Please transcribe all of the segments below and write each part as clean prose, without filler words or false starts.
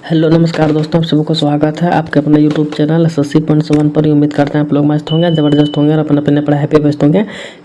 Hello नमस्कार दोस्तों, आप सबको स्वागत है आपके अपने यूट्यूब चैनल एसएससी पॉइंट 7 पर। उम्मीद करते हैं आप लोग मस्त होंगे, ज़बरदस्त होंगे और अपने अपने पढ़ाई हैप्पी व्यस्त होंगे।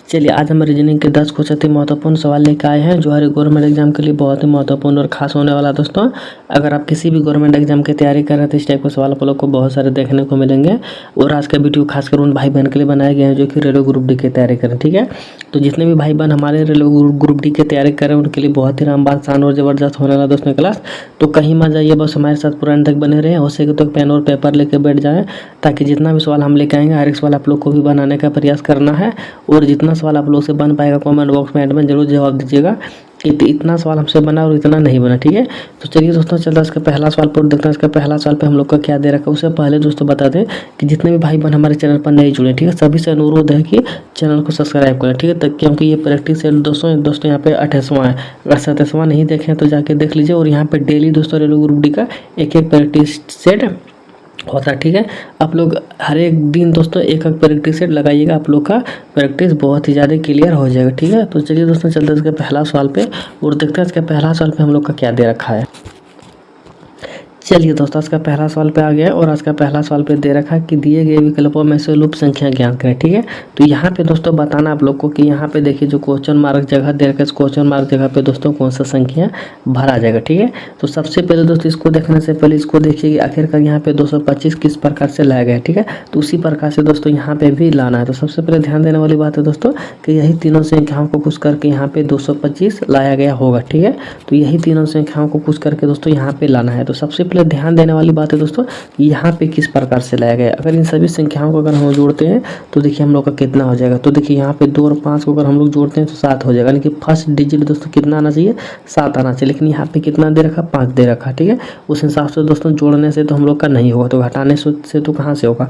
चलिए आज हम रीजनिंग के 10 कुछ अति महत्वपूर्ण सवाल लेकर आए हैं जो हर गवर्नमेंट एग्जाम के लिए बहुत ही महत्वपूर्ण और खास होने वाला है। दोस्तों अगर आप किसी भी गवर्नमेंट एग्जाम की तैयारी कर रहे हैं तो इस टाइप के सवाल आप लोग को बहुत सारे देखने को मिलेंगे। और आज का वीडियो खासकर उन भाई बहन के लिए बनाए गए हैं जो कि रेलवे ग्रुप डी की तैयारी करें। ठीक है, तो जितने भी भाई बहन हमारे रेलवे ग्रुप डी की तैयारी करें उनके लिए बहुत ही रामबान शान और ज़बरदस्त होने वाला दोस्तों क्लास। तो कहीं मत जाइए, बस हमारे साथ पूरा अंत तक बने रहे। हो सके तो पेन और पेपर लेके बैठ जाएं ताकि जितना भी सवाल हम लेके आएंगे हर एक सवाल आप लोग को भी बनाने का प्रयास करना है। और जितना सवाल आप लोग से बन पाएगा कमेंट बॉक्स में एंड में जरूर जवाब दीजिएगा कि इतना सवाल हमसे बना और इतना नहीं बना। ठीक है, तो चलिए दोस्तों चलता है इसका पहला सवाल पर देखते हैं। इसका पहला सवाल पे हम लोग का क्या दे रखा है। उससे पहले दोस्तों बता दें कि जितने भी भाई बहन हमारे चैनल पर नहीं जुड़े, ठीक है, सभी से अनुरोध है कि चैनल को सब्सक्राइब करें। ठीक है, तक क्योंकि ये प्रैक्टिस है दोस्तों यहाँ पे 28वां है। अगर 27वां नहीं देखें तो जाके देख लीजिए। और यहाँ पे डेली दोस्तों रेलवे ग्रुप डी का एक प्रैक्टिस सेट होता है। ठीक है, आप लोग हर एक दिन दोस्तों एक प्रैक्टिस सेट लगाइएगा, आप लोग का प्रैक्टिस बहुत ही ज़्यादा क्लियर हो जाएगा। ठीक है, तो चलिए दोस्तों चलते हैं इसके पहला सवाल पे और देखते हैं इसके पहला सवाल पे हम लोग का क्या दे रखा है। चलिए दोस्तों इसका पहला सवाल पे आ गया और आज का पहला सवाल पे दे रखा है कि दिए गए विकल्पों में से लुप्त संख्या ज्ञात करें। ठीक है, तो यहाँ पे दोस्तों बताना आप लोग को कि यहाँ पे देखिए जो क्वेश्चन मार्क जगह दे रखा है, इस क्वेश्चन मार्क जगह पे दोस्तों कौन सा संख्या भरा जाएगा। ठीक है, तो सबसे पहले दोस्तों इसको देखने से पहले इसको देखिए कि आखिरकार यहाँ पे 225 किस प्रकार से लाया गया है। ठीक है, तो उसी प्रकार से दोस्तों यहाँ पे भी लाना है। तो सबसे पहले ध्यान देने वाली बात है दोस्तों कि यही तीनों संख्याओं को खुश करके यहाँ पे 225 लाया गया होगा। ठीक है, तो यही तीनों संख्याओं को खुश करके दोस्तों यहाँ पे लाना है। तो सबसे पहले ध्यान देने वाली बात है दोस्तों यहाँ पे किस प्रकार से लाया गया। अगर इन सभी संख्याओं को अगर हम जोड़ते हैं तो देखिए हम लोग का कितना हो जाएगा। तो देखिए यहाँ पे 2 और 5 को अगर हम लोग जोड़ते हैं तो 7 हो जाएगा। यानी कि फर्स्ट डिजिट दोस्तों कितना आना चाहिए, 7 आना चाहिए। लेकिन यहाँ पे कितना दे रखा, 5 दे रखा। ठीक है, उस हिसाब से दोस्तों जोड़ने से तो हम लोग का नहीं होगा, तो घटाने से तो कहाँ से होगा।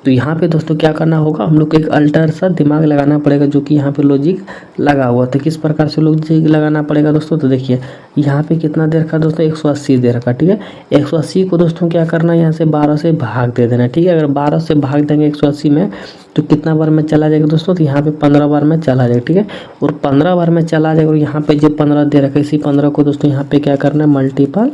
तो यहाँ पे दोस्तों क्या करना होगा, हम लोग को एक अल्टर सा दिमाग लगाना पड़ेगा जो कि यहाँ पे लॉजिक लगा हुआ। तो किस प्रकार से लॉजिक लगाना पड़ेगा दोस्तों, तो देखिए यहाँ पे कितना दे रखा दोस्तों, 180 दे रखा। ठीक है, 180 को दोस्तों क्या करना है, यहाँ से 12 से भाग दे देना। ठीक है, अगर 12 से भाग देंगे 180 में तो कितना बार में चला जाएगा दोस्तों, तो यहाँ पे 15 बार में चला जाएगा। ठीक है, और 15 बार में चला जाएगा। और यहाँ पे जो 15 दे रखा है इसी 15 को दोस्तों यहाँ पे क्या करना है, मल्टीपल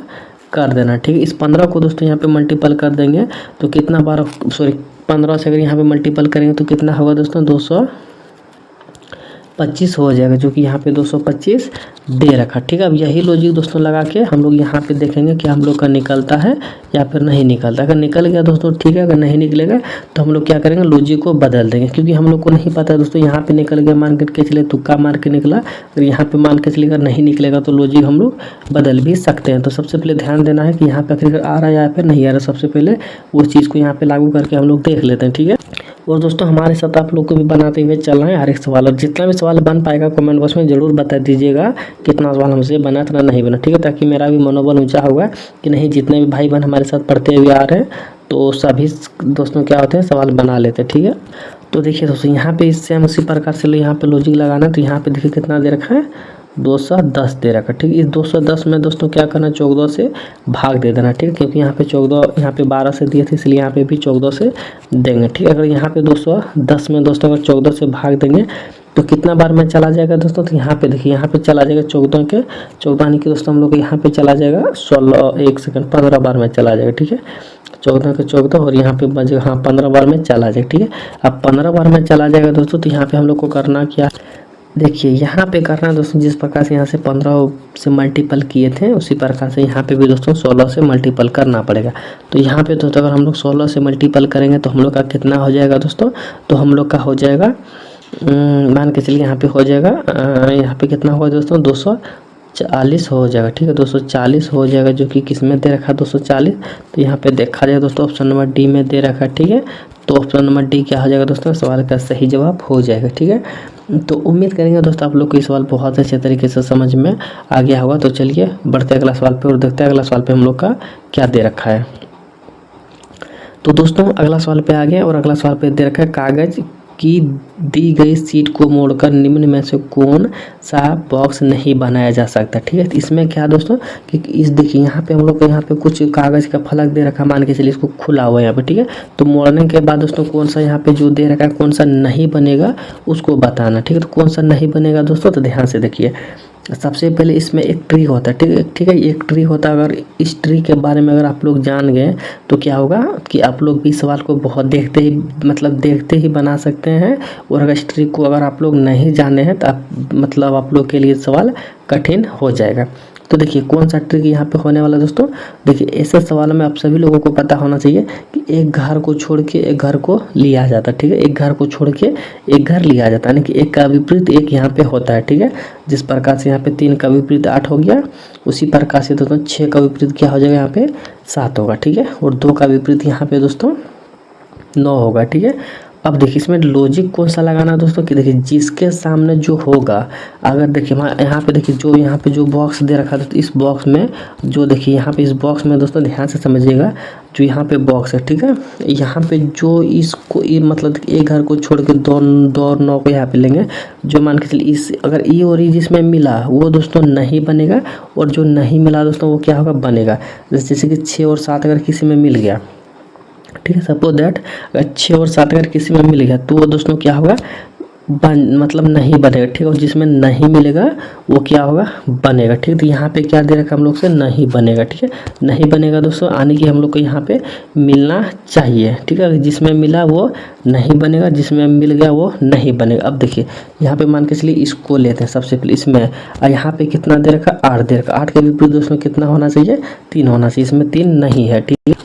कर देना। ठीक है, इस 15 को दोस्तों यहाँ पे मल्टीपल कर देंगे तो कितना बार, सॉरी 15 से अगर यहाँ पे मल्टीपल करेंगे तो कितना होगा दोस्तों, 225 हो जाएगा, जो कि यहाँ पे 225 दे रखा। ठीक है, अब यही लॉजिक दोस्तों लगा के हम लोग यहाँ पे देखेंगे कि हम लोग का निकलता है या फिर नहीं निकलता। अगर निकल गया दोस्तों ठीक है, अगर नहीं निकलेगा तो हम लोग क्या करेंगे, लॉजिक को बदल देंगे। क्योंकि हम लोग को नहीं पता दोस्तों यहाँ पे निकल गया, मान के चले तुक्का मार के निकला, अगर यहाँ पे मान के चलेगा नहीं निकलेगा तो लॉजिक हम लोग बदल भी सकते हैं। तो सबसे पहले ध्यान देना है कि यहाँ पे आखिर आ रहा है या फिर नहीं आ रहा। सबसे पहले वो चीज़ को यहाँ पे लागू करके हम लोग देख लेते हैं। ठीक है, और दोस्तों हमारे साथ आप लोग को भी बनाते हुए चलना है हर एक सवाल। और जितना भी सवाल बन पाएगा कमेंट बॉक्स में ज़रूर बता दीजिएगा कितना सवाल हमसे बना इतना नहीं बना। ठीक है, ताकि मेरा भी मनोबल ऊंचा हुआ कि नहीं, जितने भी भाई बहन हमारे साथ पढ़ते हुए आ रहे हैं तो सभी दोस्तों क्या होते हैं, सवाल बना लेते हैं। ठीक है, तो देखिए दोस्तों यहाँ पे इससे हम उसी प्रकार से यहाँ पे लॉजिक लगाना। तो यहाँ पे देखिए कितना दे रखा है, 210 दे रखा। ठीक है, इस 210 में दोस्तों क्या करना, 14 से भाग दे देना। ठीक है, क्योंकि यहाँ पे 14, यहाँ पे 12 से दिए थे इसलिए यहाँ पे भी 14 से देंगे। ठीक है, अगर यहाँ पे 210 में दोस्तों अगर 14 से भाग देंगे तो कितना बार में चला जाएगा दोस्तों, तो यहाँ पे देखिए यहाँ पे चला जाएगा 14 यानी कि दोस्तों हम लोग यहाँ पे चला जाएगा 15 बार में चला जाएगा। ठीक है, 14 के 14 और यहाँ पे बचेगा, हाँ 15 बार में चला जाएगा। ठीक है, अब 15 बार में चला जाएगा दोस्तों तो यहाँ पे हम लोग को करना क्या, देखिए यहाँ पे करना है दोस्तों, जिस प्रकार से यहाँ से 15 से मल्टीपल किए थे उसी प्रकार से यहाँ पे भी दोस्तों 16 से मल्टीपल करना पड़ेगा। तो यहाँ पे दोस्तों अगर हम लोग 16 से मल्टीपल करेंगे तो हम लोग का कितना हो जाएगा दोस्तों, तो हम लोग का हो जाएगा, मान के चलिए यहाँ पे हो जाएगा, यहाँ पे कितना होगा दोस्तों, 240 हो जाएगा। ठीक है, 240 हो जाएगा, जो कि किस में दे रखा है 240। तो यहाँ पे देखा जाएगा दोस्तों ऑप्शन नंबर डी में दे रखा है। ठीक है, तो ऑप्शन नंबर डी क्या हो जाएगा दोस्तों, सवाल का सही जवाब हो जाएगा। ठीक है, तो उम्मीद करेंगे दोस्तों आप लोग को ये सवाल बहुत अच्छे तरीके से समझ में आ गया होगा। तो चलिए बढ़ते अगला सवाल पे और देखते हैं अगला सवाल पे हम लोग का क्या दे रखा है। तो दोस्तों अगला सवाल पे आ गया और अगला सवाल पे दे रखा है, कागज की दी गई सीट को मोड़कर निम्न में से कौन सा बॉक्स नहीं बनाया जा सकता। ठीक है, तो इसमें क्या दोस्तों कि इस देखिए यहाँ पे हम लोग को यहाँ पे कुछ कागज़ का फलक दे रखा, मान के चलिए इसको खुला हुआ है यहाँ पे। ठीक है, तो मोड़ने के बाद दोस्तों कौन सा यहाँ पे जो दे रखा है कौन सा नहीं बनेगा उसको बताना। ठीक है, तो कौन सा नहीं बनेगा दोस्तों, तो ध्यान से देखिए सबसे पहले इसमें एक ट्री होता है, ठीक है, एक ट्री होता है। अगर इस ट्री के बारे में अगर आप लोग जान गए तो क्या होगा कि आप लोग भी इस सवाल को बहुत देखते ही बना सकते हैं। और अगर इस ट्री को अगर आप लोग नहीं जाने हैं तो आप लोग के लिए सवाल कठिन हो जाएगा। तो देखिए कौन सा ट्रिक यहाँ पे होने वाला दोस्तों। देखिए ऐसे सवालों में आप सभी लोगों को पता होना चाहिए कि एक घर को छोड़ के एक घर को लिया जाता है, ठीक है, एक घर को छोड़ के एक घर लिया जाता है, यानी कि एक का विपरीत एक यहाँ पे होता है, ठीक है। जिस प्रकार से यहाँ पे 3 का विपरीत 8 हो गया, उसी प्रकार से दोस्तों 6 का विपरीत क्या हो जाएगा, यहाँ पे 7 होगा, ठीक है। और 2 का विपरीत यहाँ पे दोस्तों 9 होगा, ठीक है। अब देखिए इसमें लॉजिक कौन सा लगाना है दोस्तों कि देखिए जिसके सामने जो होगा, अगर देखिए यहाँ पे देखिए यहाँ पे जो बॉक्स दे रखा है तो इस बॉक्स में जो देखिए यहाँ पे इस बॉक्स में दोस्तों ध्यान से समझिएगा, जो यहाँ पे बॉक्स है, ठीक है, यहाँ पे जो इसको मतलब एक घर को छोड़ के दो और 9 को यहाँ पे लेंगे, जो मान के चलिए इस अगर ई और ई जिसमें मिला वो दोस्तों नहीं बनेगा, और जो नहीं मिला दोस्तों वो क्या होगा, बनेगा। जैसे कि 6 और 7 अगर किसी में मिल गया, ठीक है, सपोज दैट अगर 6 और 7 अगर किसी में मिल गया तो वो दोस्तों क्या होगा, नहीं बनेगा, ठीक है। और जिसमें नहीं मिलेगा वो क्या होगा, बनेगा, ठीक है। तो यहाँ पे क्या दे रखा हम लोग से, नहीं बनेगा, ठीक है, नहीं बनेगा दोस्तों, आने की हम लोग को यहाँ पे मिलना चाहिए, ठीक है। जिसमें मिला वो नहीं बनेगा, जिसमें मिल गया वो नहीं बनेगा। अब देखिए यहाँ पे मान के चलिए इसको लेते हैं सबसे पहले, इसमें यहाँ पे कितना दे रखा, 8 दे रखा, 8 के विपरीत दोस्तों कितना होना चाहिए, 3 होना चाहिए, इसमें 3 नहीं है, ठीक है,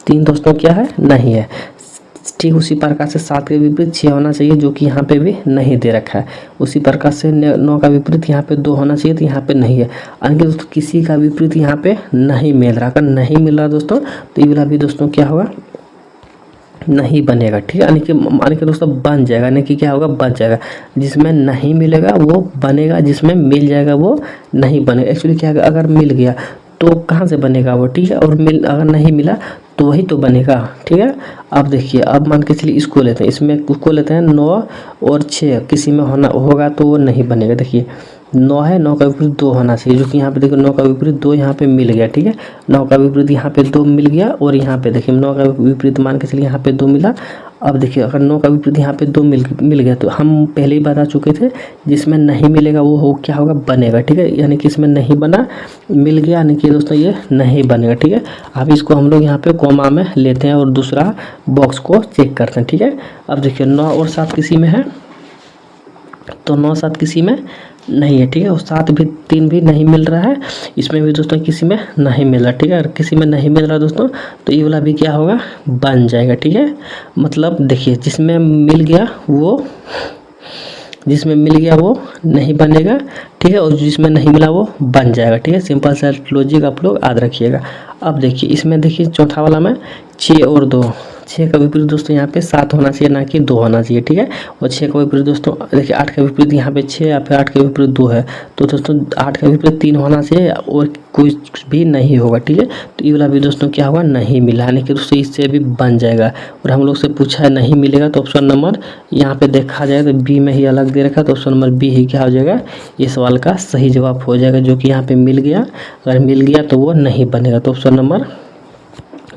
3 दोस्तों क्या है, नहीं है, ठीक। उसी प्रकार से 7 के विपरीत 6 होना चाहिए, जो कि यहाँ पे भी नहीं दे रखा है। उसी प्रकार से 9 का विपरीत यहाँ पे 2 होना चाहिए, तो यहाँ पे नहीं है। यानी कि दोस्तों किसी का विपरीत यहाँ पे नहीं मिल रहा, अगर नहीं मिल रहा दोस्तों तो ये वाला भी दोस्तों क्या होगा, नहीं बनेगा, ठीक है। यानी कि दोस्तों बन जाएगा, यानी कि क्या होगा, बन जाएगा। जिसमें नहीं मिलेगा वो बनेगा, जिसमें मिल जाएगा वो नहीं बनेगा। एक्चुअली क्या अगर मिल गया तो कहाँ से बनेगा वो, ठीक है, और अगर नहीं मिला तो वही तो बनेगा, ठीक है। अब देखिए अब मान के चलिए इसको लेते हैं, इसमें उसको लेते हैं 9 और 6 किसी में होगा तो वो नहीं बनेगा। देखिए 9 है, 9 का विपरीत 2 होना चाहिए, जो कि यहाँ पे देखिए 9 का विपरीत 2 यहाँ पे मिल गया, ठीक है, 9 का विपरीत यहाँ पे 2 मिल गया, और यहाँ पे देखिए 9 का विपरीत मान के चलिए यहाँ पे 2 मिला। अब देखिए अगर 9 का विपरीत यहाँ पे 2 मिल गया तो हम पहले ही बता चुके थे, जिसमें नहीं मिलेगा वो क्या होगा, बनेगा, ठीक है। यानी कि इसमें नहीं बना, मिल गया, यानी कि दोस्तों ये नहीं बनेगा, ठीक है। अब इसको हम लोग यहाँ पे कॉमा में लेते हैं और दूसरा बॉक्स को चेक करते हैं, ठीक है। अब देखिए 9 और 7 किसी में है, तो 9 7 किसी में नहीं है, ठीक है, और 7 भी 3 भी नहीं मिल रहा है, इसमें भी दोस्तों किसी में नहीं मिल रहा, ठीक है। अगर किसी में नहीं मिल रहा दोस्तों तो ये वाला भी क्या होगा, बन जाएगा, ठीक है। मतलब देखिए जिसमें मिल गया वो नहीं बनेगा, ठीक है, और जिसमें नहीं मिला वो बन जाएगा, ठीक है। सिंपल सा लॉजिक आप लोग याद रखिएगा। अब देखिए इसमें देखिए चौथा वाला में 6 और 2, 6 का विपरीत दोस्तों यहाँ पे 7 होना चाहिए, ना कि 2 होना चाहिए, ठीक है। और 6 का विपरीत दोस्तों देखिए 8 का विपरीत यहाँ पे 6 या फिर 8 का विपरीत 2 है, तो दोस्तों 8 का विपरीत 3 होना चाहिए और कुछ भी नहीं होगा, ठीक है। तो ये वाला भी दोस्तों क्या होगा, नहीं मिला, यानी कि दोस्तों इससे भी बन जाएगा। और हम लोग से पूछा है नहीं मिलेगा तो ऑप्शन नंबर यहाँ पे देखा जाए तो बी में ही अलग दे रखा, तो ऑप्शन नंबर बी ही क्या हो जाएगा, ये सवाल का सही जवाब हो जाएगा, जो कि यहाँ पे मिल गया। अगर मिल गया तो वो नहीं बनेगा, तो ऑप्शन नंबर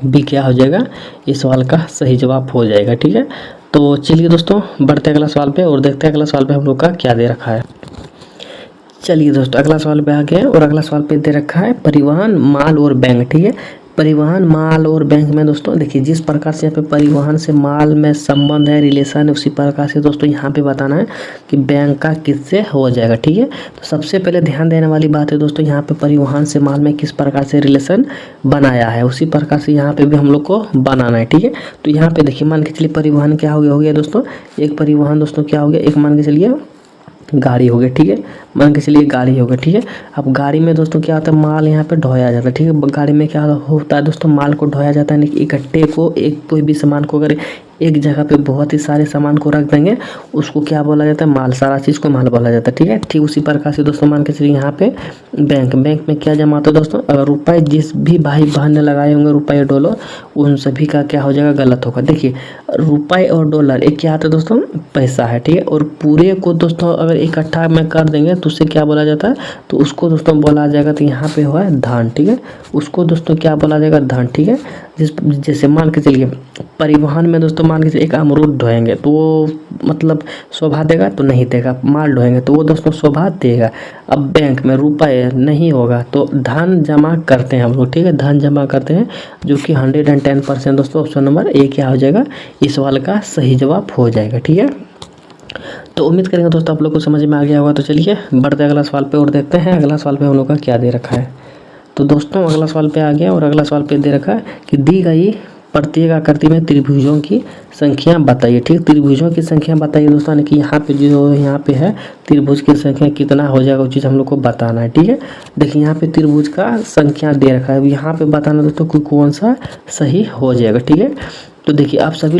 बी क्या हो जाएगा, इस सवाल का सही जवाब हो जाएगा, ठीक है। तो चलिए दोस्तों बढ़ते हैं अगला सवाल पे और देखते हैं अगला सवाल पे हम लोग का क्या दे रखा है। चलिए दोस्तों अगला सवाल पे आ गए और अगला सवाल पे दे रखा है परिवहन, माल और बैंक, ठीक है। परिवहन, माल और बैंक में दोस्तों देखिए जिस प्रकार से यहाँ पे परिवहन से माल में संबंध है, रिलेशन है, उसी प्रकार से दोस्तों यहाँ पे बताना है कि बैंक का किससे हो जाएगा, ठीक है। तो सबसे पहले ध्यान देने वाली बात है दोस्तों, यहाँ पे परिवहन से माल में किस प्रकार से रिलेशन बनाया है, उसी प्रकार से यहाँ पे भी हम लोग को बनाना है, ठीक है। तो यहाँ पे देखिए मान के चलिए परिवहन क्या हो गया दोस्तों, एक परिवहन दोस्तों क्या हो गया, एक मान के चलिए गाड़ी हो गया, ठीक है, मान के चलिए गाड़ी हो गया, ठीक है। अब गाड़ी में दोस्तों क्या होता है, माल यहाँ पे ढोया जाता है, ठीक है। गाड़ी में क्या होता है दोस्तों, माल को ढोया जाता है, इकट्ठे को एक कोई भी सामान को अगर एक जगह पे बहुत ही सारे सामान को रख देंगे उसको क्या बोला जाता है, माल, सारा चीज़ को माल बोला जाता है, ठीक है। ठीक उसी प्रकार से दोस्तों मान के चलिए यहाँ पे बैंक में क्या जमा होता है दोस्तों, अगर रुपए जिस भी भाई बहन ने लगाए होंगे रुपए डॉलर, उन सभी का क्या हो जाएगा, गलत होगा। देखिए रुपए और डॉलर एक क्या आता है दोस्तों, पैसा है, ठीक है। और पूरे को दोस्तों अगर इकट्ठा में कर देंगे तो उससे क्या बोला जाता है, तो उसको दोस्तों बोला जाएगा, तो यहाँ पे हुआ है धन, ठीक है, उसको दोस्तों क्या बोला जाएगा, धन, ठीक है। जैसे मान के चलिए परिवहन में दोस्तों मान के चलिए एक अमरूद ढोएंगे तो वो मतलब शोभा देगा तो नहीं देगा, माल ढोएंगे तो वो दोस्तों शोभा देगा। अब बैंक में रुपए नहीं होगा तो धन जमा करते हैं हम लोग, ठीक है, धन जमा करते हैं, जो कि 110% दोस्तों ऑप्शन नंबर ए क्या हो जाएगा, इस सवाल का सही जवाब हो जाएगा, ठीक है। तो उम्मीद करेंगे दोस्तों आप लोग को समझ में आ गया होगा। तो चलिए बढ़ते अगला सवाल पे और देखते हैं अगला सवाल पे हम लोग का क्या दे रखा है। तो दोस्तों अगला सवाल पे आ गया और अगला सवाल पे दे रखा है कि दी गई प्रत्येक आकृति में त्रिभुजों की संख्या बताइए, ठीक, त्रिभुजों की संख्या बताइए दोस्तों, यानी कि यहाँ पे जो यहाँ पे है त्रिभुज की संख्या कितना हो जाएगा वो चीज़ हम लोग को बताना है, ठीक है। देखिए यहाँ पे त्रिभुज का संख्या दे रखा है, यहाँ पे बताना दोस्तों कि कौन सा सही हो जाएगा, ठीक है। तो देखिए आप सभी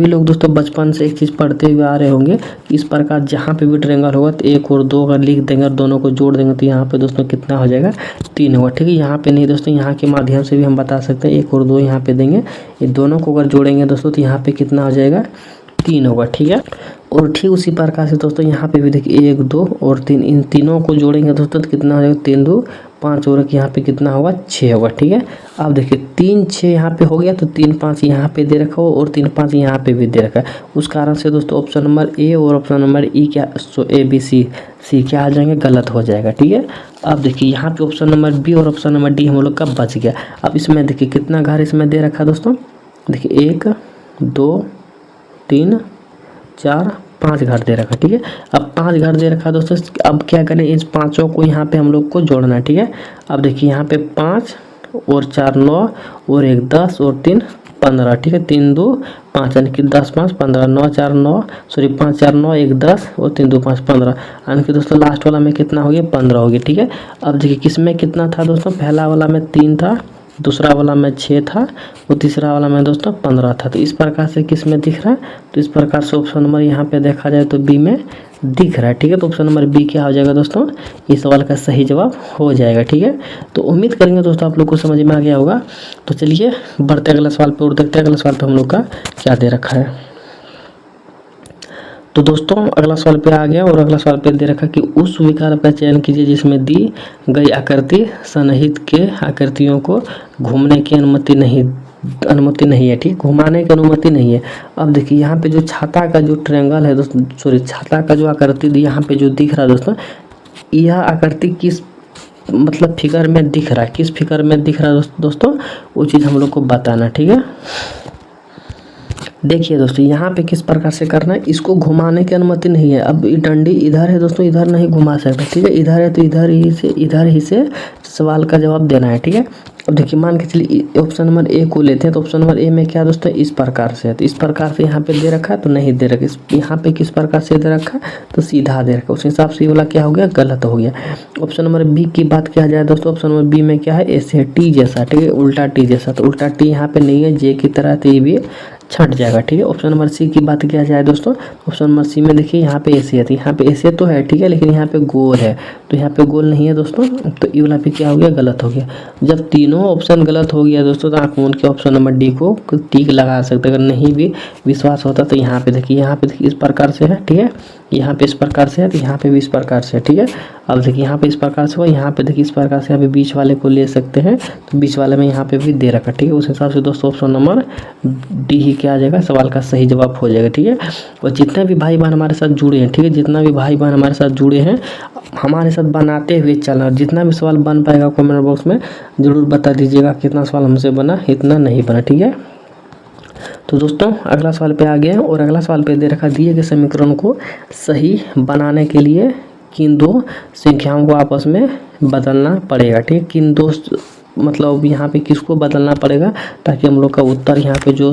लोग दोस्तों बचपन से एक चीज़ पढ़ते हुए आ रहे होंगे, इस प्रकार जहाँ पे भी ट्रायंगल होगा तो 1 और 2 अगर लिख देंगे और दोनों को जोड़ देंगे तो यहाँ पे दोस्तों कितना हो जाएगा, 3 होगा, ठीक है। यहाँ पे नहीं दोस्तों, यहाँ के माध्यम से भी हम बता सकते हैं, 1 और 2 यहाँ पे देंगे, ये दोनों को अगर जोड़ेंगे दोस्तों तो यहाँ पे कितना हो जाएगा, 3 होगा, ठीक है। और ठीक उसी प्रकार से दोस्तों यहाँ पे भी देखिए 1 2 और 3, इन तीनों को जोड़ेंगे दोस्तों तो कितना हो जाएगा, 3 2 5 और यहाँ पे कितना होगा, 6 होगा, ठीक है। अब देखिए 3 6 यहाँ पे हो गया तो 3 5 यहाँ पे दे रखा हो और 3 5 यहाँ पे भी दे रखा है, उस कारण से दोस्तों ऑप्शन नंबर ए और ऑप्शन नंबर ई क्या ए बी सी क्या आ जाएंगे, गलत हो जाएगा, ठीक है। अब देखिए यहाँ पे ऑप्शन नंबर बी और ऑप्शन नंबर डी हम लोग का बच गया। अब इसमें देखिए कितना घर इसमें दे रखा है दोस्तों, देखिए 1 2 3 4 5 घर दे रखा, ठीक है। अब 5 घर दे रखा दोस्तों, अब क्या करें, इन पाँचों को यहाँ पे हम लोग को जोड़ना है, ठीक है। अब देखिए यहाँ पे 5 और 4 9 और 1 10 और 3 15, ठीक है, 3 2 5 यानी कि 10 5 15, 9 4 9 सॉरी 5 4 9 1 10 और 3 2 5 15, यानी कि दोस्तों लास्ट वाला में कितना हो गया, 15 हो गया, ठीक है। अब देखिए किस में कितना था दोस्तों, पहला वाला में 3 था, दूसरा वाला में 6 था और तीसरा वाला में दोस्तों 15 था। तो इस प्रकार से किस में दिख रहा है, तो इस प्रकार से ऑप्शन नंबर यहाँ पे देखा जाए तो बी में दिख रहा है, ठीक है। तो ऑप्शन नंबर बी क्या हो जाएगा दोस्तों, इस सवाल का सही जवाब हो जाएगा, ठीक है। तो उम्मीद करेंगे दोस्तों आप लोग को समझ में आ गया होगा। तो चलिए बढ़ते अगला सवाल पे और देखते हैं अगला सवाल पे हम लोग का क्या दे रखा है। तो दोस्तों अगला सवाल पे आ गया और अगला सवाल पे दे रखा कि उस विकल्प का चयन कीजिए जिसमें दी गई आकृति सन्निहित के आकृतियों को घूमने की अनुमति नहीं है, ठीक, घुमाने की अनुमति नहीं है। अब देखिए यहाँ पे जो छाता का जो ट्रायंगल है दोस्तों, सॉरी छाता का जो आकृति यहाँ पे जो दिख रहा है दोस्तों, यह आकृति किस मतलब फिगर में दिख रहा है, किस फिगर में दिख रहा है दोस्तों वो चीज़ हम लोग को बताना, ठीक है। देखिए दोस्तों यहाँ पे किस प्रकार से करना है, इसको घुमाने की अनुमति नहीं है। अब डंडी इधर है दोस्तों, इधर नहीं घुमा सकता, ठीक है, इधर है तो इधर ही से सवाल का जवाब देना है, ठीक है। अब देखिए मान के चलिए ऑप्शन नंबर ए को लेते हैं तो ऑप्शन नंबर ए में क्या दोस्तों, इस प्रकार से है, तो इस प्रकार से यहाँ पे दे रखा है तो नहीं दे रखा, यहाँ पे किस प्रकार से दे रखा तो सीधा दे रखा, उस हिसाब से ये वाला क्या हो गया, गलत हो गया। ऑप्शन नंबर बी की बात किया जाए दोस्तों, ऑप्शन नंबर बी में क्या है, ऐसे टी जैसा, ठीक है, उल्टा टी जैसा, तो उल्टा टी यहाँ पे नहीं है, जे की तरह, तो ये भी छट जाएगा, ठीक है। ऑप्शन नंबर सी की बात किया जाए दोस्तों, ऑप्शन नंबर सी में देखिए यहाँ पे ऐसे है, तो यहाँ पे ऐसे तो है, ठीक है, लेकिन यहाँ पे गोल है, तो यहाँ पे गोल नहीं है दोस्तों, तो ये वाला भी क्या हो गया, गलत हो गया। जब तीनों ऑप्शन गलत हो गया दोस्तों तो आप कौन के ऑप्शन नंबर डी को टिक लगा सकते हैं। अगर नहीं भी विश्वास होता तो यहाँ पे देखिए इस प्रकार से है, ठीक है, यहाँ पे इस प्रकार से है, तो यहाँ पे भी इस प्रकार से है, ठीक है। अब देखिए यहाँ पे इस प्रकार से हो, यहाँ पे देखिए इस प्रकार से, यहाँ पे बीच वाले को ले सकते हैं, तो बीच वाले में यहाँ पे भी दे रखा, ठीक है। उस हिसाब से दोस्तों ऑप्शन नंबर डी ही क्या आ जाएगा, सवाल का सही जवाब हो जाएगा, ठीक है। और जितने भी भाई बहन हमारे साथ जुड़े हैं, ठीक है, जितना भी भाई बहन हमारे साथ जुड़े हैं, हमारे साथ बनाते हुए चलना, जितना भी सवाल बन पाएगा कमेंट बॉक्स में ज़रूर बता दीजिएगा कितना सवाल हमसे बना, इतना नहीं बना, ठीक है। तो दोस्तों अगला सवाल पे आ गए और अगला सवाल पे दे रखा, दिए गए समीकरण को सही बनाने के लिए किन दो संख्याओं को आपस में बदलना पड़ेगा, ठीक है। किन दो मतलब यहाँ पे किसको बदलना पड़ेगा ताकि हम लोग का उत्तर यहाँ पे जो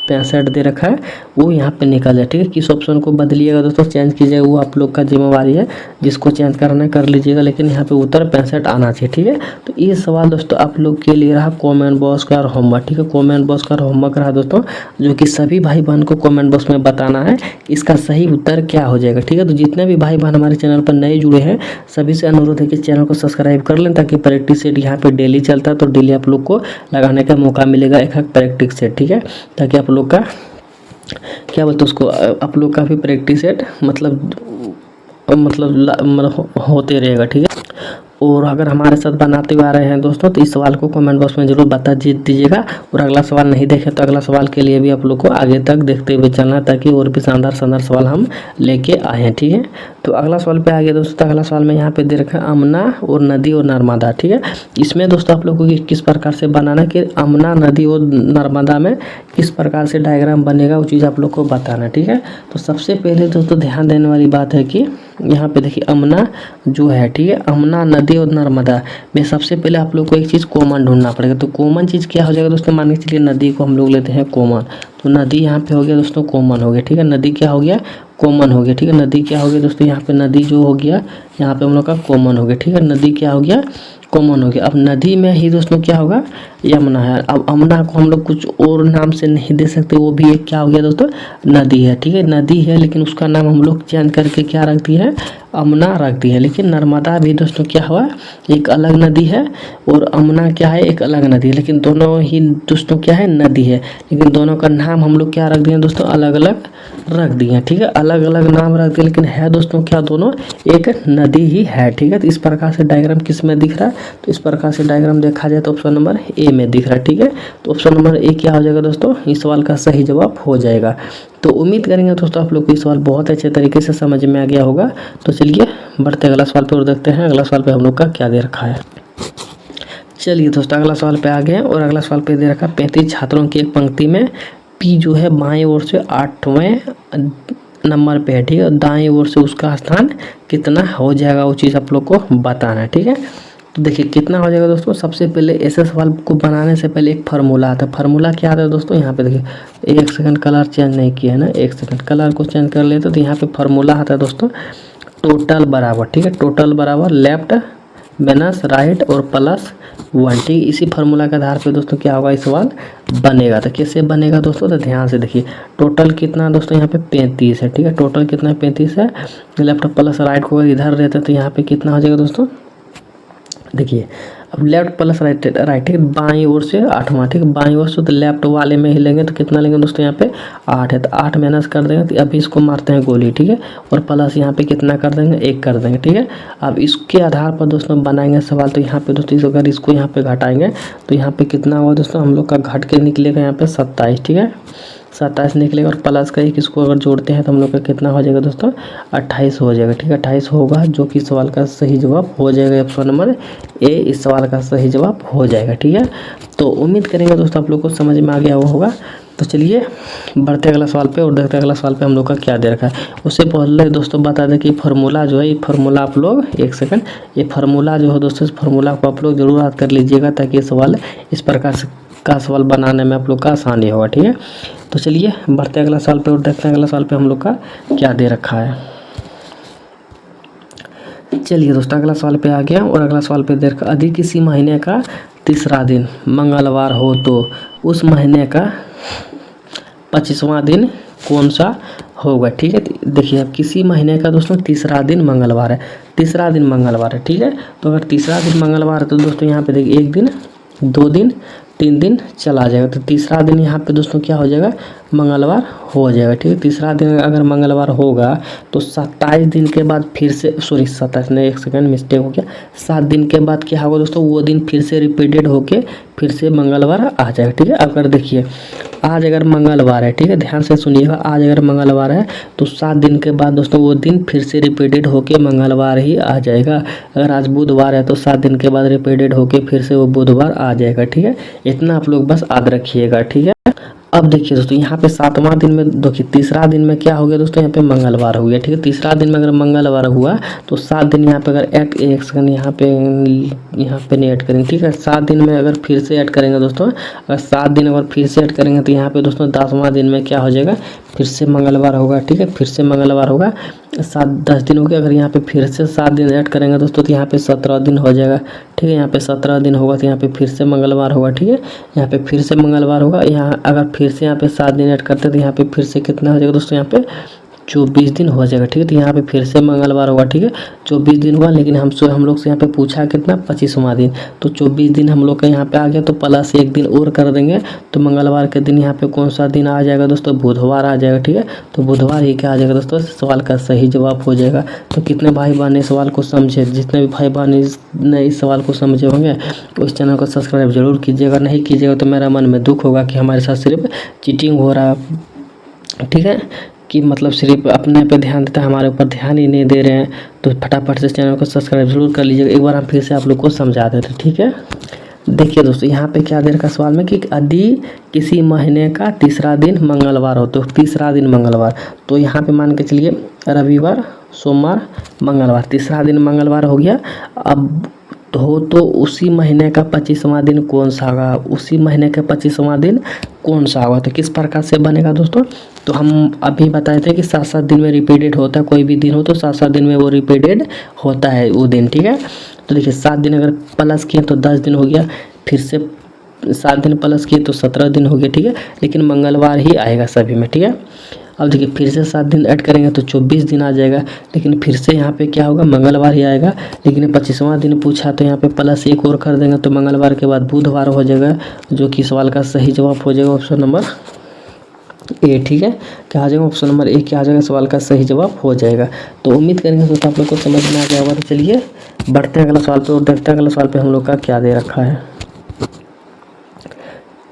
65 दे रखा है वो यहाँ पे निकल जाए, ठीक है। किस ऑप्शन को बदलिएगा दोस्तों, चेंज कीजिएगा, वो आप लोग का जिम्मेवारी है, जिसको चेंज करना है कर लीजिएगा, लेकिन यहाँ पे उत्तर 65 आना चाहिए, ठीक है। तो ये सवाल दोस्तों आप लोग के लिए रहा कमेंट बॉक्स का होमवर्क, ठीक है, कमेंट बॉक्स का होमवर्क रहा दोस्तों, जो कि सभी भाई बहन को कमेंट बॉक्स में बताना है इसका सही उत्तर क्या हो जाएगा, ठीक है। तो जितने भी भाई बहन हमारे चैनल पर नए जुड़े हैं सभी से अनुरोध है कि चैनल को सब्सक्राइब कर लें, ताकि प्रैक्टिस सेट यहाँ पे डेली चलता है, तो डेली आप लोग को लगाने का मौका मिलेगा एक प्रैक्टिस सेट, ठीक है, ताकि आप लोग का क्या बोलते हैं उसको, आप लोग का भी प्रैक्टिस सेट मतलब होते रहेगा, ठीक है। और अगर हमारे साथ बनाते हुए आ रहे हैं दोस्तों तो इस सवाल को कमेंट बॉक्स में जरूर बता दीजिएगा। और अगला सवाल नहीं देखे तो अगला सवाल के लिए भी आप लोग को आगे तक देखते हुए चलना, ताकि और भी शानदार शानदार सवाल हम लेके आए हैं। ठीक है, तो अगला सवाल पे आ गया दोस्तों। तो अगला सवाल में यहाँ पे दे रखा है अमना और नदी और नर्मदा। ठीक है, इसमें दोस्तों आप लोग को किस प्रकार से बनाना कि अमना नदी और नर्मदा में किस प्रकार से डायग्राम बनेगा वो चीज़ आप लोग को बताना। ठीक है, तो सबसे पहले दोस्तों ध्यान देने वाली बात है कि यहाँ पे देखिए अमना जो है, ठीक है, अमना नदी और नर्मदा में सबसे पहले आप लोग को एक चीज़ कॉमन ढूंढना पड़ेगा। तो कॉमन चीज़ क्या हो जाएगा दोस्तों, मान के चलिए नदी को हम लोग लेते हैं कॉमन, तो नदी यहाँ पे हो गया दोस्तों कॉमन हो गया। ठीक है, नदी क्या हो गया, कॉमन हो गया। ठीक है, नदी क्या हो गया दोस्तों, यहाँ पे नदी जो हो गया यहाँ पे हम लोग का कॉमन हो गया। ठीक है, नदी क्या हो गया, कॉमन हो गया। अब नदी में ही दोस्तों क्या होगा, यमुना है। अब अमना को हम लोग कुछ और नाम से नहीं दे सकते, वो भी एक क्या हो गया दोस्तों, नदी है। ठीक है, नदी है लेकिन उसका नाम हम लोग चेंज करके क्या रख दिया है, अमना रख दी है। लेकिन नर्मदा भी दोस्तों क्या हुआ, एक अलग नदी है, और अमना क्या है, एक अलग नदी है। लेकिन दोनों ही दोस्तों क्या है, नदी है, लेकिन दोनों का नाम हम लोग क्या रख दिए दोस्तों, अलग अलग रख दिए। ठीक है, अलग अलग नाम रख दिए, लेकिन है दोस्तों क्या, दोनों एक नदी ही है। ठीक है, तो इस प्रकार से डायग्राम किस में दिख रहा है, तो इस प्रकार से डायग्राम देखा जाए तो ऑप्शन नंबर ए में दिख रहा है। ठीक है, तो ऑप्शन नंबर ए क्या हो जाएगा दोस्तों, इस सवाल का सही जवाब हो जाएगा। तो उम्मीद करेंगे दोस्तों आप लोग को ये सवाल बहुत अच्छे तरीके से समझ में आ गया होगा। तो चलिए बढ़ते अगला सवाल पे और देखते हैं अगला सवाल पे हम लोग का क्या दे रखा है। चलिए दोस्तों अगला सवाल पे आ गए, और अगला सवाल पे दे रखा 35 छात्रों की एक पंक्ति में पी जो है बाएं ओर से 8वें नंबर पे है। ठीक है, दाएं ओर से उसका स्थान कितना हो जाएगा वो चीज़ आप लोग को बताना है। ठीक है, तो देखिए कितना हो जाएगा दोस्तों, सबसे पहले ऐसे सवाल को बनाने से पहले एक फार्मूला आता है। फार्मूला क्या आता है दोस्तों, यहाँ पे देखिए एक सेकंड कलर चेंज नहीं किया है ना, एक सेकंड कलर को चेंज कर लेते तो यहाँ पे फार्मूला आता है दोस्तों टोटल बराबर, ठीक है, टोटल बराबर लेफ्ट माइनस राइट और प्लस 1। ठीक, इसी फार्मूला के आधार पे दोस्तों क्या होगा, इस सवाल बनेगा। तो कैसे बनेगा दोस्तों, तो ध्यान से देखिए टोटल कितना दोस्तों यहाँ पे 35 है। ठीक है, टोटल कितना 35 है, लेफ्ट प्लस राइट को अगर इधर रहता है तो यहाँ पे कितना हो जाएगा दोस्तों, देखिए अब लेफ्ट प्लस राइट राइट, ठीक, बाईं ओर से 8वां, ठीक, बाईं ओर से तो लेफ्ट वाले में ही लेंगे तो कितना लेंगे दोस्तों, यहाँ पे 8 है, तो 8 माइनस कर देंगे तो अभी इसको मारते हैं गोली। ठीक है, और प्लस यहाँ पे कितना कर देंगे, 1 कर देंगे। ठीक है, अब इसके आधार पर दोस्तों बनाएंगे सवाल। तो यहाँ पे दोस्तों अगर इसको यहाँ पे घटाएंगे तो यहाँ पे कितना होगा दोस्तों, हम लोग का घट के निकलेगा यहाँ पे 27। ठीक है, 27 निकलेगा, और प्लस का 1 इसको अगर जोड़ते हैं तो हम लोग का कितना हो जाएगा दोस्तों, 28 हो जाएगा। ठीक है, 28 होगा, जो कि सवाल का सही जवाब हो जाएगा। ऑप्शन नंबर ए इस सवाल का सही जवाब हो जाएगा। ठीक है, तो उम्मीद करेंगे दोस्तों आप लोग को समझ में आ गया हुआ होगा। तो चलिए बढ़ते अगला सवाल पे और देखते अगला सवाल पे हम लोग का क्या दे रखा है। उससे पहले दोस्तों बता दें कि फार्मूला जो है, ये फार्मूला आप लोग एक सेकंड, ये फार्मूला जो है दोस्तों, इस फार्मूला को आप लोग जरूर याद कर लीजिएगा, ताकि ये सवाल इस प्रकार से का सवाल बनाने में आप लोग का आसानी होगा। ठीक है, तो चलिए बढ़ते अगला सवाल पे और देखते हैं अगला सवाल पे हम लोग का क्या दे रखा है। चलिए दोस्तों अगला सवाल पे आ गया, और अगला सवाल पे दे रखा यदि किसी महीने का तीसरा दिन मंगलवार हो तो उस महीने का 25वां दिन कौन सा होगा। ठीक है, देखिए अब किसी महीने का दोस्तों तीसरा दिन मंगलवार है, तीसरा दिन मंगलवार है। ठीक है, तो अगर तीसरा दिन मंगलवार है तो दोस्तों यहाँ पे देखिए 1 दिन 2 दिन 3 दिन चला जाएगा, तो तीसरा दिन यहाँ पे दोस्तों क्या हो जाएगा, मंगलवार हो जाएगा। ठीक है, तीसरा दिन अगर मंगलवार होगा तो 27 दिन के बाद फिर से, सॉरी 27 नहीं, एक सेकंड मिस्टेक हो गया, 7 दिन के बाद क्या होगा दोस्तों, वो दिन फिर से रिपीटेड होके फिर से मंगलवार आ जाएगा। ठीक है, अगर देखिए आज अगर मंगलवार है, ठीक है, ध्यान से सुनिएगा, आज अगर मंगलवार है तो 7 दिन के बाद दोस्तों वो दिन फिर से रिपीटेड होके मंगलवार ही आ जाएगा। अगर आज बुधवार है तो 7 दिन के बाद रिपीटेड होके फिर से वो बुधवार आ जाएगा। ठीक है, इतना आप लोग बस याद रखिएगा। ठीक है, अब देखिए दोस्तों यहाँ पे 7वां दिन में देखिए तीसरा दिन में क्या हो गया दोस्तों, यहाँ पे मंगलवार हो गया। ठीक है, तीसरा दिन में अगर मंगलवार हुआ तो 7 दिन यहाँ पे अगर एक सेकंड यहाँ पे नहीं ऐड करेंगे। ठीक है, 7 दिन में अगर फिर से ऐड करेंगे दोस्तों, अगर 7 दिन अगर फिर से ऐड करेंगे तो यहाँ पे दोस्तों 10वां दिन में क्या हो जाएगा, फिर से मंगलवार होगा। ठीक है, फिर से मंगलवार होगा, 10 दिन हो गया। अगर यहाँ पे फिर से 7 दिन ऐड करेंगे दोस्तों तो यहाँ पे 17 दिन हो जाएगा। ठीक है, यहाँ पे 17 दिन होगा तो यहाँ पे फिर से मंगलवार होगा। ठीक है, यहाँ पे फिर से मंगलवार होगा, यहाँ अगर फिर से यहाँ पे 7 दिन ऐड करते हैं तो यहाँ पे फिर से कितना हो जाएगा दोस्तों, यहाँ पे 24 दिन हो जाएगा, ठीक है। तो यहाँ पे फिर से मंगलवार होगा, ठीक है। 24 दिन हुआ, लेकिन हम लोग से यहाँ पे पूछा कितना 25वां दिन, तो 24 दिन हम लोग का यहाँ पे आ गया, तो प्लस 1 दिन और कर देंगे, तो मंगलवार के दिन यहाँ पे कौन सा दिन आ जाएगा दोस्तों, बुधवार आ जाएगा, ठीक है। तो बुधवार ही क्या आ जाएगा दोस्तों, सवाल का सही जवाब हो जाएगा। तो कितने भाई बहन इस सवाल को समझे, जितने भी भाई बहन इस सवाल को समझे होंगे उस चैनल को सब्सक्राइब जरूर कीजिएगा। नहीं कीजिएगा तो मेरा मन में दुख होगा कि हमारे साथ सिर्फ चीटिंग हो रहा है, ठीक है, कि मतलब सिर्फ अपने पे ध्यान देता है, हमारे ऊपर ध्यान ही नहीं दे रहे हैं। तो फटाफट से चैनल को सब्सक्राइब जरूर कर लीजिएगा। एक बार हम फिर से आप लोग को समझा देते, ठीक है। देखिए दोस्तों, यहाँ पे क्या दे रखा सवाल में कि यदि किसी महीने का तीसरा दिन मंगलवार हो, तो तीसरा दिन मंगलवार, तो यहाँ पे मान के चलिए रविवार, सोमवार, मंगलवार, तीसरा दिन मंगलवार हो गया। अब हो तो उसी महीने का 25वां दिन कौन सा होगा, उसी महीने का 25वां दिन कौन सा होगा, तो किस प्रकार से बनेगा दोस्तों। तो हम अभी बताए थे कि 7-7 दिन में रिपीटेड होता है, कोई भी दिन हो तो 7-7 दिन में वो रिपीटेड होता है वो दिन, ठीक है। तो देखिए 7 दिन अगर प्लस किए तो 10 दिन हो गया, फिर से 7 दिन प्लस किए तो 17 दिन हो गया, ठीक है। लेकिन मंगलवार ही आएगा सभी में, ठीक है। अब देखिए फिर से 7 दिन ऐड करेंगे तो 24 दिन आ जाएगा, लेकिन फिर से यहाँ पे क्या होगा, मंगलवार ही आएगा। लेकिन 25वां दिन पूछा तो यहाँ पे प्लस 1 और कर देंगे, तो मंगलवार के बाद बुधवार हो जाएगा, जो कि सवाल का सही जवाब हो जाएगा ऑप्शन नंबर ए, ठीक है। क्या आ जाएगा, ऑप्शन नंबर ए क्या आ जाएगा, सवाल का सही जवाब हो जाएगा। तो उम्मीद करेंगे दोस्तों आप लोग को समझ में आ गया होगा। तो चलिए बढ़ते हैं अगला सवाल पे और देखते हैं अगला सवाल पे हम लोग का क्या दे रखा है।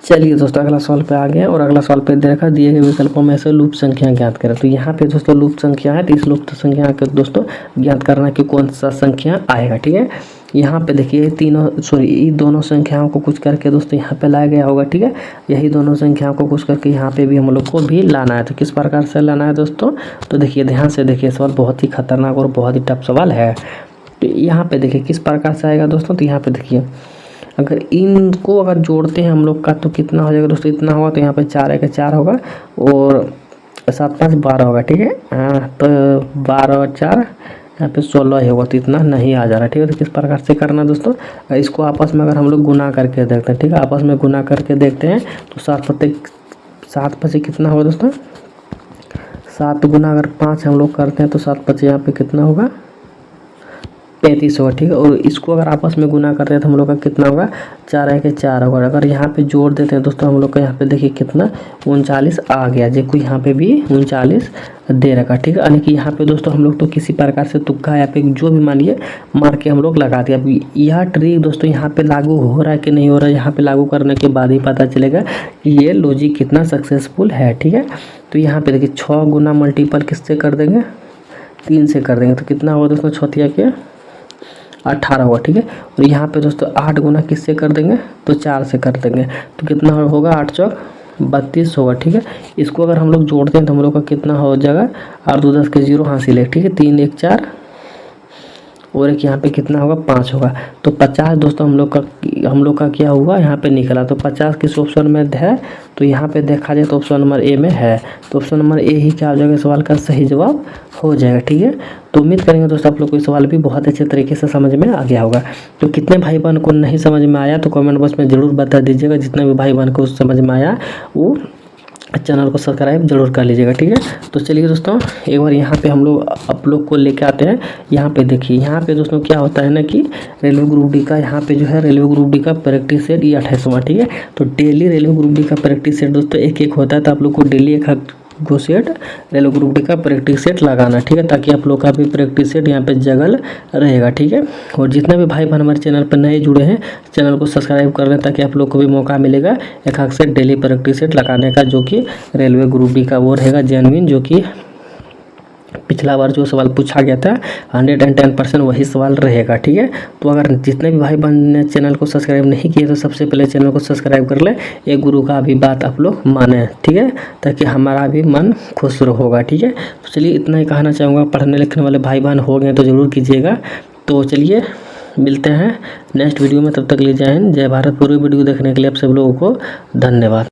चलिए दोस्तों अगला सवाल पे आ गया और अगला सवाल पे दे रखा दिए गए विकल्पों में से लूप संख्या ज्ञात करें। तो यहाँ पे दोस्तों लूप संख्या है, तो इस लूप संख्या के दोस्तों ज्ञात करना कि कौन सा संख्या आएगा, ठीक है। यहाँ पे देखिए ये दोनों संख्याओं को कुछ करके दोस्तों यहाँ पे लाया गया होगा, ठीक है। यही दोनों संख्याओं को कुछ करके यहाँ पे भी हम लोग को भी लाना है। तो किस प्रकार से लाना है दोस्तों, तो देखिए ध्यान से देखिए, सवाल बहुत ही खतरनाक और बहुत ही टफ सवाल है। तो यहाँ पे देखिए किस प्रकार से आएगा दोस्तों, तो यहाँ पे देखिए अगर इनको अगर जोड़ते हैं हम लोग का तो कितना हो जाएगा दोस्तों, इतना होगा। तो यहाँ पे 4 है 4 होगा और 7 5 12 होगा, ठीक है। तो 12 और 4 यहाँ पे 16 ही होगा, तो इतना नहीं आ जा रहा, ठीक है। तो किस प्रकार से करना दोस्तों, इसको आपस में अगर हम लोग गुना करके देखते हैं, ठीक है, आपस में गुना करके देखते हैं तो 7 5 कितना होगा दोस्तों, 7 गुना अगर 5 हम लोग करते हैं तो 7 5 यहाँ पे कितना होगा 35 होगा, ठीक है। और इसको अगर आपस में गुना करते हैं तो हम लोग का कितना होगा 4 है 4 होगा। अगर यहाँ पे जोड़ देते हैं दोस्तों हम लोग का यहाँ पे देखिए कितना 39 आ गया, देखो यहाँ पे भी 39 दे रखा, ठीक है। यानी कि यहाँ पे दोस्तों हम लोग तो किसी प्रकार से तुक्का या पे जो भी मानिए मार के हम लोग लगा दिया। अब यह ट्रिक दोस्तों यहाँ पे लागू हो रहा है कि नहीं हो रहा है, यहाँ पे लागू करने के बाद ही पता चलेगा कि ये लॉजिक कितना सक्सेसफुल है, ठीक है। तो यहाँ पे देखिए 6 गुना मल्टीपल किससे कर देंगे, 3 से कर देंगे, तो कितना होगा दोस्तों 6 के 18 होगा, ठीक है। और यहाँ पे दोस्तों 8 गुना किससे कर देंगे, तो 4 से कर देंगे, तो कितना होगा 8 चौक 32 होगा, ठीक है। इसको अगर हम लोग जोड़ते हैं तो हम लोग का कितना हो जाएगा 8 2 10 के 0 हासिल है, ठीक है। 3 1 4 और एक यहाँ पे कितना होगा 5 होगा, तो 50 दोस्तों हम लोग का क्या हुआ यहाँ पे निकला। तो 50 किस ऑप्शन में है, तो यहाँ पे देखा जाए तो ऑप्शन नंबर ए में है, तो ऑप्शन नंबर ए ही क्या हो जाएगा, सवाल का सही जवाब हो जाएगा, ठीक है। तो उम्मीद करेंगे दोस्तों आप लोग को ये सवाल भी बहुत अच्छे तरीके से समझ में आ गया होगा। तो कितने भाई बहन को नहीं समझ में आया तो कमेंट बॉक्स में ज़रूर बता दीजिएगा। जितने भी भाई बहन को समझ में आया वो चैनल को सब्सक्राइब जरूर कर लीजिएगा, ठीक है। तो चलिए दोस्तों एक बार यहाँ पे हम लोग आप लोग को लेके आते हैं। यहाँ पे देखिए यहाँ पे दोस्तों क्या होता है ना कि रेलवे ग्रुप डी का यहाँ पे जो है रेलवे ग्रुप डी का प्रैक्टिस सेट ये 28वां, ठीक है। तो डेली रेलवे ग्रुप डी का प्रैक्टिस सेट दोस्तों एक होता है, तो आप लोग को डेली एक सेट रेलवे ग्रुप डी का प्रैक्टिस सेट लगाना, ठीक है, ताकि आप लोग का भी प्रैक्टिस सेट यहाँ पे जगल रहेगा, ठीक है। और जितने भी भाई बहन हमारे चैनल पर नए जुड़े हैं चैनल को सब्सक्राइब कर लें, ताकि आप लोग को भी मौका मिलेगा एक सेट डेली प्रैक्टिस सेट लगाने का, जो कि रेलवे ग्रुप डी का वो रहेगा जेन्युइन, जो कि पिछला बार जो सवाल पूछा गया था 110% वही सवाल रहेगा, ठीक है। तो अगर जितने भी भाई बहन ने चैनल को सब्सक्राइब नहीं किए तो सबसे पहले चैनल को सब्सक्राइब कर ले, एक गुरु का भी बात आप लोग माने, ठीक है, ताकि हमारा भी मन खुश होगा, ठीक है। तो चलिए इतना ही कहना चाहूँगा, पढ़ने लिखने वाले भाई बहन हो गए तो ज़रूर कीजिएगा। तो चलिए मिलते हैं नेक्स्ट वीडियो में, तब तक ले जय हिंद जय भारत। पूरी वीडियो देखने के लिए आप सब लोगों को धन्यवाद।